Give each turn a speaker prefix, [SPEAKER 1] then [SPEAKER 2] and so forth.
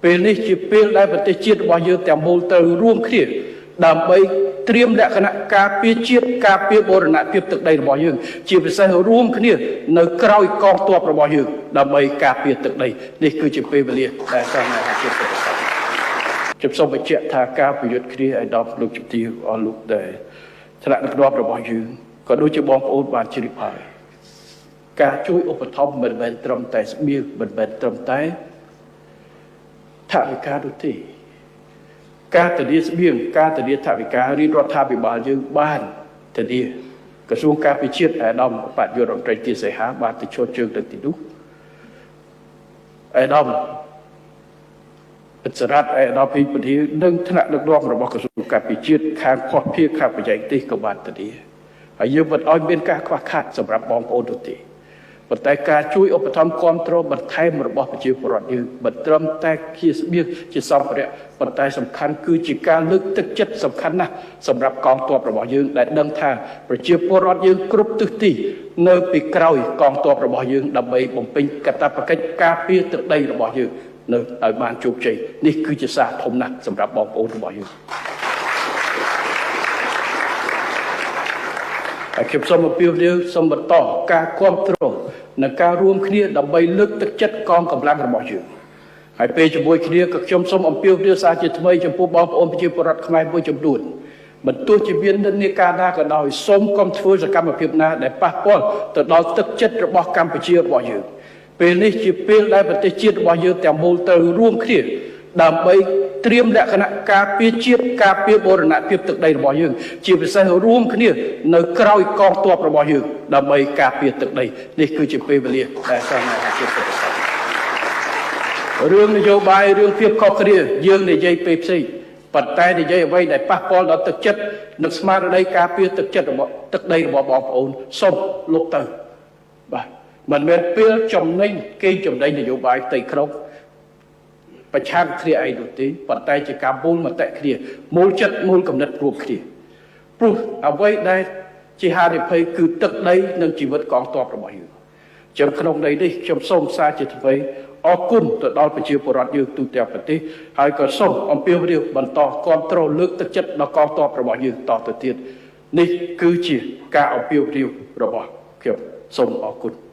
[SPEAKER 1] ពេលនេះជាពេលដែលប្រទេសជាតិរបស់យើងទាំងមូលត្រូវរួមគ្នាដើម្បីត្រៀមលក្ខណៈការពារជាតិការពារបូរណភាពទឹកដីរបស់យើងជាពិសេសរួមគ្នានៅក្រោយកងទ័ពរបស់យើងដើម្បីការពារទឹកដីនេះគឺជាពេលវេលាដែលសមាជិកជាតិខ្ញុំសូមបញ្ជាក់ថាការប្រយុទ្ធគ្នាឲ្យដល់លោកជំទាវអស់លោកដែលថ្នាក់ដឹកនាំរបស់យើងក៏ដូចជាបងប្អូនបានជ្រាបហើយការជួយឧបត្ថម្ភមិនមែនត្រឹមតែស្បៀងមិនមែនត្រឹមតែថវិកានោះទេការធានាស្បៀងការធានាថវិការាជរដ្ឋាភិបាលយើងបានធានាក្រសួងការពារជាតិអាដាមបដិយុរដ្ឋមន្ត្រីទាសីហាបានទៅឈរជើងទៅទីនោះអាដាមអិសរ៉ាត់អាដាមពីប្រធាននិងថ្នាក់ដឹកនាំរបស់ក្រសួងការពារជាតិខាងភស្តុភារខាងបច្ចេកទេសក៏បានធានាហើយយើងមិនឲ្យមានការខ្វះខាតសម្រាប់បងប្អូននោះទេប៉ុន្តែការជួយឧបត្ថម្ភគាំទ្របន្ថែមរបស់ប្រជាពលរដ្ឋយើងមិនត្រឹមតែជាស្បៀងជាសម្ភារៈប៉ុន្តែសំខាន់គឺជាការលើកទឹកចិត្តសំខាន់ណាស់សម្រាប់កងទ័ពរបស់យើងដែលដឹងថាប្រជាពលរដ្ឋយើងគ្រប់ទិសទីនៅពីក្រោយកងទ័ពរបស់យើងដើម្បីបំពេញកាតព្វកិច្ចការពារទឹកដីរបស់យើងនៅឲ្យបានជោគជ័យនេះគឺជាសារធំណាស់សម្រាប់បងប្អូនរបស់យើងខ្ញុំសូមអំពាវនាវសូមបន្តការគាំទ្រនិងការរួមគ្នាដើម្បីលើកទឹកចិត្តកងកម្លាំងរបស់យើងហើយពេលជាមួយគ្នាក៏ខ្ញុំសូមអំពាវនាវសារជាថ្មីចំពោះបងប្អូនប្រជាពលរដ្ឋខ្មែរមួយចំនួនមិនទោះជាមាននិន្នាការណាក៏ដោយសូមកុំធ្វើសកម្មភាពណាដែលប៉ះពាល់ទៅដល់ទឹកចិត្តរបស់កម្ពុជារបស់យើងពេលនេះជាពេលដែលប្រទេសជាតិរបស់យើងទាំងមូលត្រូវរួមគ្នាដើម្បីត្រៀមលក្ខណៈការពារជាតិការពារបូរណភាពទឹកដីរបស់យើងជាពិសេសរួមគ្នានៅក្រោយកងទ័ពរបស់យើងដើម្បីការពារទឹកដីនេះគឺជាពេលវេលាដែលសមាជិកជាតិរឿងនយោបាយរឿងភាពខុសគ្នាយើងនិយាយពេលផ្សេងប៉ុន្តែនិយាយអ្វីដែលប៉ះពាល់ដល់ទឹកចិត្តនិងស្មារតីការពារទឹកចិត្តរបស់ទឹកដីរបស់បងប្អូនសូមលុបទៅបាទមិនមែនពេលចំណេញគេចំណេញនយោបាយផ្ទៃក្នុងប្រឆាំងគ្នាឯងនោះទេប៉ុន្តែជាការមូលមតិគ្នាមូលចិត្តមូលគំនិតរួមគ្នាព្រោះអ្វីដែលជាហានិភ័យគឺទឹកដីនិងជីវិតកងទ័ពរបស់យើងចឹងក្នុងន័យនេះខ្ញុំសូមសារជាថ្មីអរគុណទៅដល់ប្រជាពលរដ្ឋយើងទូទាំងប្រទេសហើយក៏សូមអំពាវនាវបន្តគាំទ្រលើកទឹកចិត្តដល់កងទ័ពរបស់យើងតទៅទៀតនេះគឺជាការអំពាវនាវរបស់ខ្ញុំសូមអរគុណ